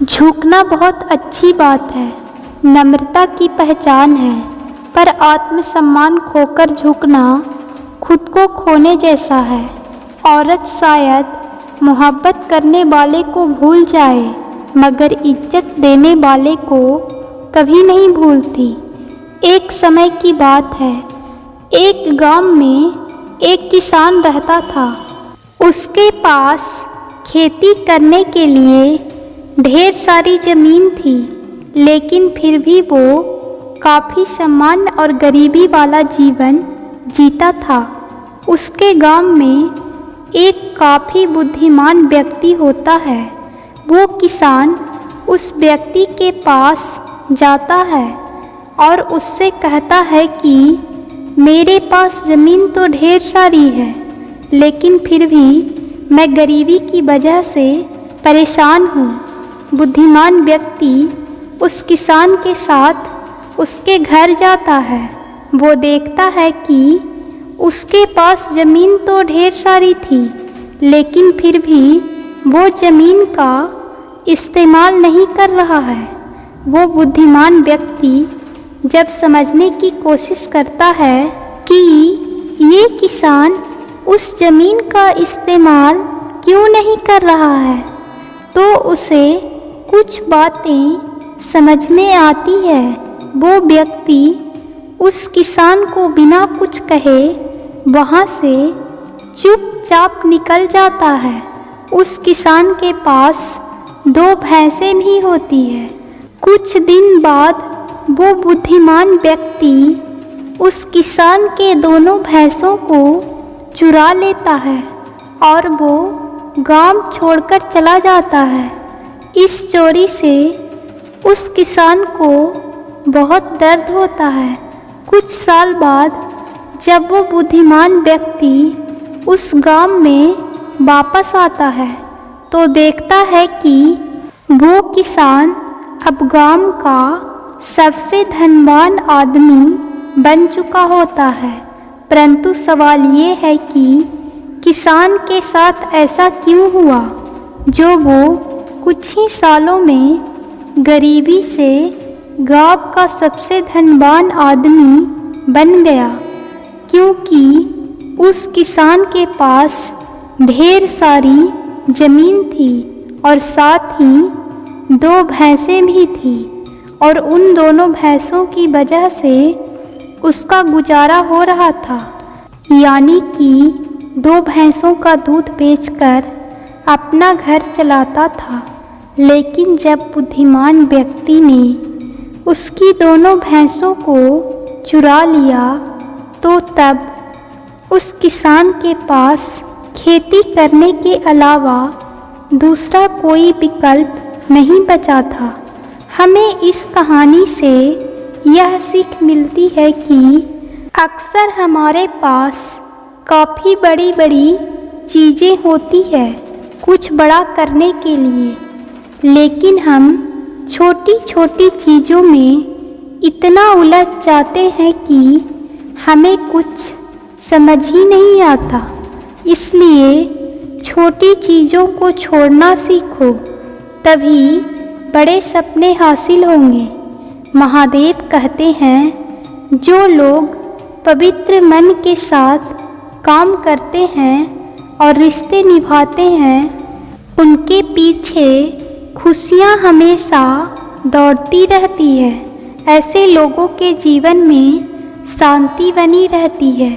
झुकना बहुत अच्छी बात है, नम्रता की पहचान है, पर आत्मसम्मान खोकर झुकना खुद को खोने जैसा है। औरत शायद मोहब्बत करने वाले को भूल जाए, मगर इज्जत देने वाले को कभी नहीं भूलती। एक समय की बात है, एक गांव में एक किसान रहता था। उसके पास खेती करने के लिए ढेर सारी ज़मीन थी, लेकिन फिर भी वो काफ़ी सामान्य और गरीबी वाला जीवन जीता था। उसके गांव में एक काफ़ी बुद्धिमान व्यक्ति होता है। वो किसान उस व्यक्ति के पास जाता है और उससे कहता है कि मेरे पास ज़मीन तो ढेर सारी है, लेकिन फिर भी मैं गरीबी की वजह से परेशान हूँ। बुद्धिमान व्यक्ति उस किसान के साथ उसके घर जाता है। वो देखता है कि उसके पास ज़मीन तो ढेर सारी थी, लेकिन फिर भी वो ज़मीन का इस्तेमाल नहीं कर रहा है। वो बुद्धिमान व्यक्ति जब समझने की कोशिश करता है कि ये किसान उस ज़मीन का इस्तेमाल क्यों नहीं कर रहा है, तो उसे कुछ बातें समझ में आती है। वो व्यक्ति उस किसान को बिना कुछ कहे वहाँ से चुपचाप निकल जाता है। उस किसान के पास 2 भैंसें भी होती है। कुछ दिन बाद वो बुद्धिमान व्यक्ति उस किसान के दोनों भैंसों को चुरा लेता है और वो गांव छोड़कर चला जाता है। इस चोरी से उस किसान को बहुत दर्द होता है। कुछ साल बाद जब वो बुद्धिमान व्यक्ति उस गांव में वापस आता है, तो देखता है कि वो किसान अब गांव का सबसे धनवान आदमी बन चुका होता है। परंतु सवाल ये है कि किसान के साथ ऐसा क्यों हुआ, जो वो कुछ ही सालों में गरीबी से गांव का सबसे धनवान आदमी बन गया। क्योंकि उस किसान के पास ढेर सारी ज़मीन थी और साथ ही 2 भैंसें भी थी, और उन दोनों भैंसों की वजह से उसका गुजारा हो रहा था। यानी कि 2 भैंसों का दूध बेचकर अपना घर चलाता था। लेकिन जब बुद्धिमान व्यक्ति ने उसकी दोनों भैंसों को चुरा लिया, तो तब उस किसान के पास खेती करने के अलावा दूसरा कोई विकल्प नहीं बचा था। हमें इस कहानी से यह सीख मिलती है कि अक्सर हमारे पास काफ़ी बड़ी बड़ी चीज़ें होती है कुछ बड़ा करने के लिए, लेकिन हम छोटी छोटी चीज़ों में इतना उलझ जाते हैं कि हमें कुछ समझ ही नहीं आता। इसलिए छोटी चीज़ों को छोड़ना सीखो, तभी बड़े सपने हासिल होंगे। महादेव कहते हैं, जो लोग पवित्र मन के साथ काम करते हैं और रिश्ते निभाते हैं, उनके पीछे खुशियाँ हमेशा दौड़ती रहती है। ऐसे लोगों के जीवन में शांति बनी रहती है।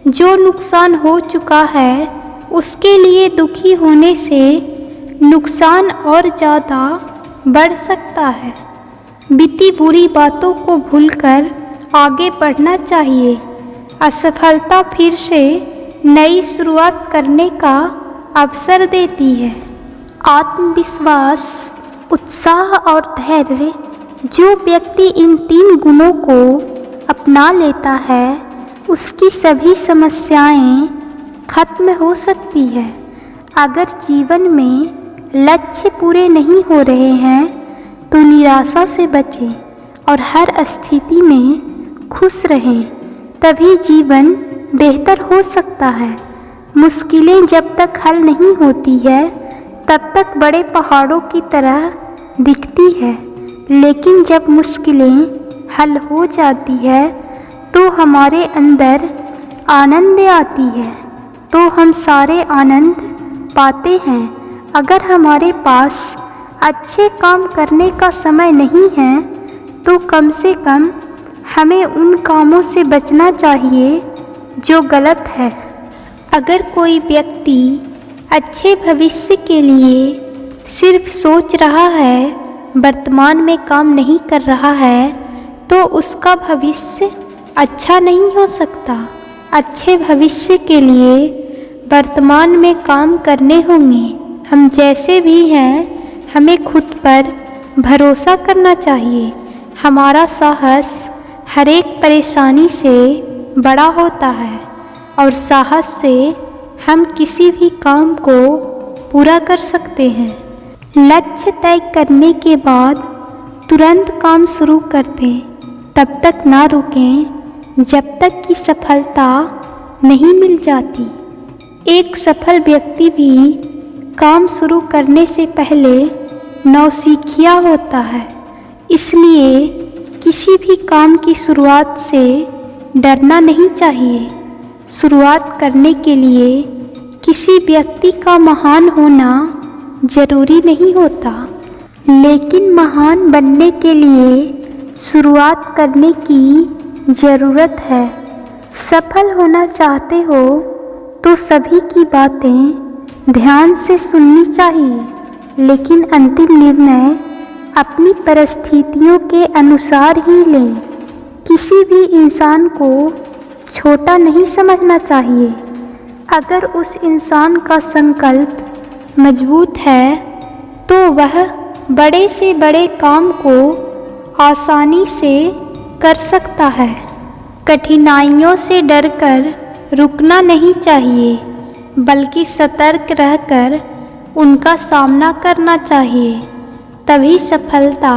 जो नुकसान हो चुका है, उसके लिए दुखी होने से नुकसान और ज़्यादा बढ़ सकता है। बीती बुरी बातों को भूलकर आगे बढ़ना चाहिए। असफलता फिर से नई शुरुआत करने का अवसर देती है। आत्मविश्वास, उत्साह और धैर्य, जो व्यक्ति इन 3 गुणों को अपना लेता है, उसकी सभी समस्याएं खत्म हो सकती है। अगर जीवन में लक्ष्य पूरे नहीं हो रहे हैं, तो निराशा से बचें और हर स्थिति में खुश रहें, तभी जीवन बेहतर हो सकता है। मुश्किलें जब तक हल नहीं होती है, तब तक बड़े पहाड़ों की तरह दिखती है, लेकिन जब मुश्किलें हल हो जाती है तो हमारे अंदर आनंद आती है, तो हम सारे आनंद पाते हैं। अगर हमारे पास अच्छे काम करने का समय नहीं है तो कम से कम हमें उन कामों से बचना चाहिए जो गलत है। अगर कोई व्यक्ति अच्छे भविष्य के लिए सिर्फ सोच रहा है, वर्तमान में काम नहीं कर रहा है, तो उसका भविष्य अच्छा नहीं हो सकता। अच्छे भविष्य के लिए वर्तमान में काम करने होंगे। हम जैसे भी हैं, हमें खुद पर भरोसा करना चाहिए। हमारा साहस हर एक परेशानी से बड़ा होता है और साहस से हम किसी भी काम को पूरा कर सकते हैं। लक्ष्य तय करने के बाद तुरंत काम शुरू कर दें, तब तक ना रुकें जब तक कि सफलता नहीं मिल जाती। एक सफल व्यक्ति भी काम शुरू करने से पहले नौसिखिया होता है। इसलिए किसी भी काम की शुरुआत से डरना नहीं चाहिए। शुरुआत करने के लिए किसी व्यक्ति का महान होना जरूरी नहीं होता, लेकिन महान बनने के लिए शुरुआत करने की ज़रूरत है। सफल होना चाहते हो तो सभी की बातें ध्यान से सुननी चाहिए, लेकिन अंतिम निर्णय अपनी परिस्थितियों के अनुसार ही लें। किसी भी इंसान को छोटा नहीं समझना चाहिए। अगर उस इंसान का संकल्प मजबूत है तो वह बड़े से बड़े काम को आसानी से कर सकता है। कठिनाइयों से डरकर रुकना नहीं चाहिए, बल्कि सतर्क रहकर उनका सामना करना चाहिए, तभी सफलता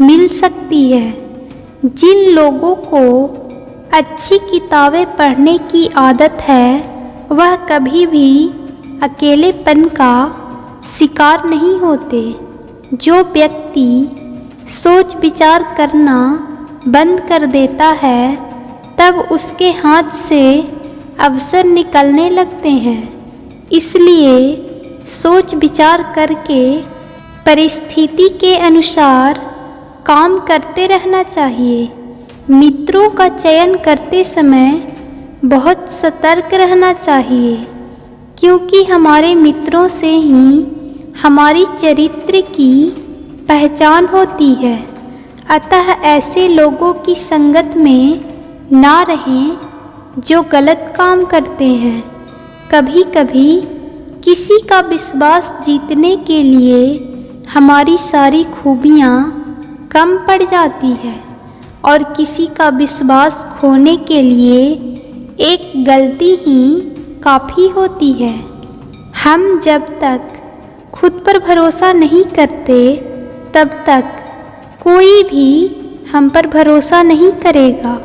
मिल सकती है। जिन लोगों को अच्छी किताबें पढ़ने की आदत है वह कभी भी अकेलेपन का शिकार नहीं होते। जो व्यक्ति सोच विचार करना बंद कर देता है तब उसके हाथ से अवसर निकलने लगते हैं। इसलिए सोच विचार करके परिस्थिति के अनुसार काम करते रहना चाहिए। मित्रों का चयन करते समय बहुत सतर्क रहना चाहिए, क्योंकि हमारे मित्रों से ही हमारी चरित्र की पहचान होती है। अतः ऐसे लोगों की संगत में ना रहें जो गलत काम करते हैं। कभी कभी किसी का विश्वास जीतने के लिए हमारी सारी खूबियाँ कम पड़ जाती है और किसी का विश्वास खोने के लिए एक गलती ही काफ़ी होती है। हम जब तक खुद पर भरोसा नहीं करते तब तक कोई भी हम पर भरोसा नहीं करेगा।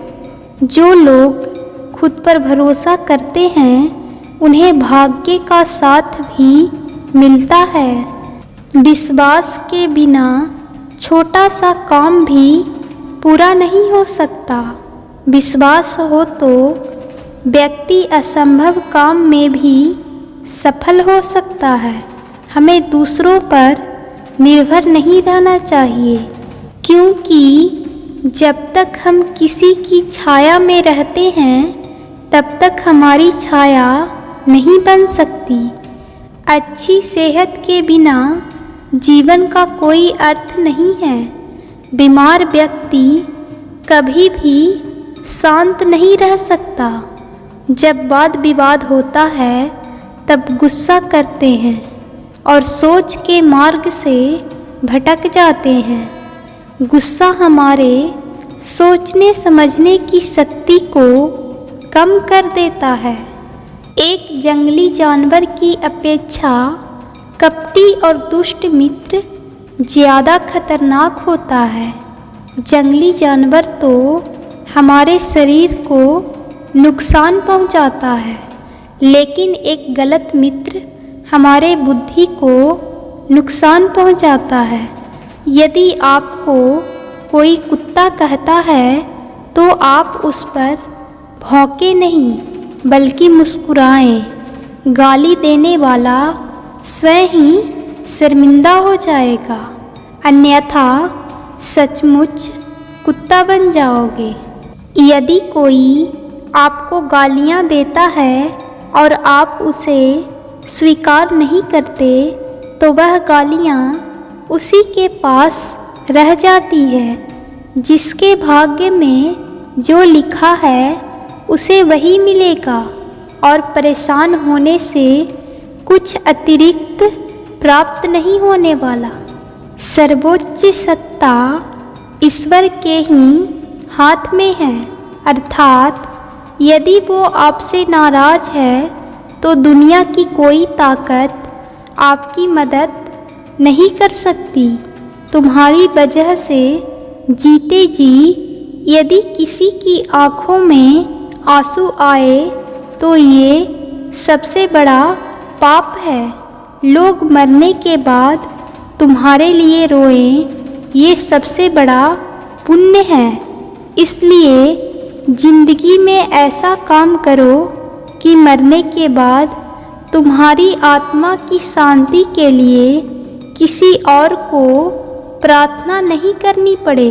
जो लोग खुद पर भरोसा करते हैं उन्हें भाग्य का साथ भी मिलता है। विश्वास के बिना छोटा सा काम भी पूरा नहीं हो सकता। विश्वास हो तो व्यक्ति असंभव काम में भी सफल हो सकता है। हमें दूसरों पर निर्भर नहीं रहना चाहिए, क्योंकि जब तक हम किसी की छाया में रहते हैं तब तक हमारी छाया नहीं बन सकती। अच्छी सेहत के बिना जीवन का कोई अर्थ नहीं है। बीमार व्यक्ति कभी भी शांत नहीं रह सकता। जब वाद विवाद होता है तब गुस्सा करते हैं और सोच के मार्ग से भटक जाते हैं। गुस्सा हमारे सोचने समझने की शक्ति को कम कर देता है। एक जंगली जानवर की अपेक्षा कपटी और दुष्ट मित्र ज़्यादा खतरनाक होता है। जंगली जानवर तो हमारे शरीर को नुकसान पहुंचाता है, लेकिन एक गलत मित्र हमारे बुद्धि को नुकसान पहुंचाता है। यदि आपको कोई कुत्ता कहता है तो आप उस पर भौंके नहीं बल्कि मुस्कुराएं। गाली देने वाला स्वयं ही शर्मिंदा हो जाएगा, अन्यथा सचमुच कुत्ता बन जाओगे। यदि कोई आपको गालियाँ देता है और आप उसे स्वीकार नहीं करते तो वह गालियाँ उसी के पास रह जाती है। जिसके भाग्य में जो लिखा है उसे वही मिलेगा और परेशान होने से कुछ अतिरिक्त प्राप्त नहीं होने वाला। सर्वोच्च सत्ता ईश्वर के ही हाथ में है, अर्थात यदि वो आपसे नाराज है तो दुनिया की कोई ताकत आपकी मदद नहीं कर सकती। तुम्हारी वजह से जीते जी यदि किसी की आँखों में आंसू आए तो ये सबसे बड़ा पाप है। लोग मरने के बाद तुम्हारे लिए रोएं, ये सबसे बड़ा पुण्य है। इसलिए जिंदगी में ऐसा काम करो कि मरने के बाद तुम्हारी आत्मा की शांति के लिए किसी और को प्रार्थना नहीं करनी पड़े।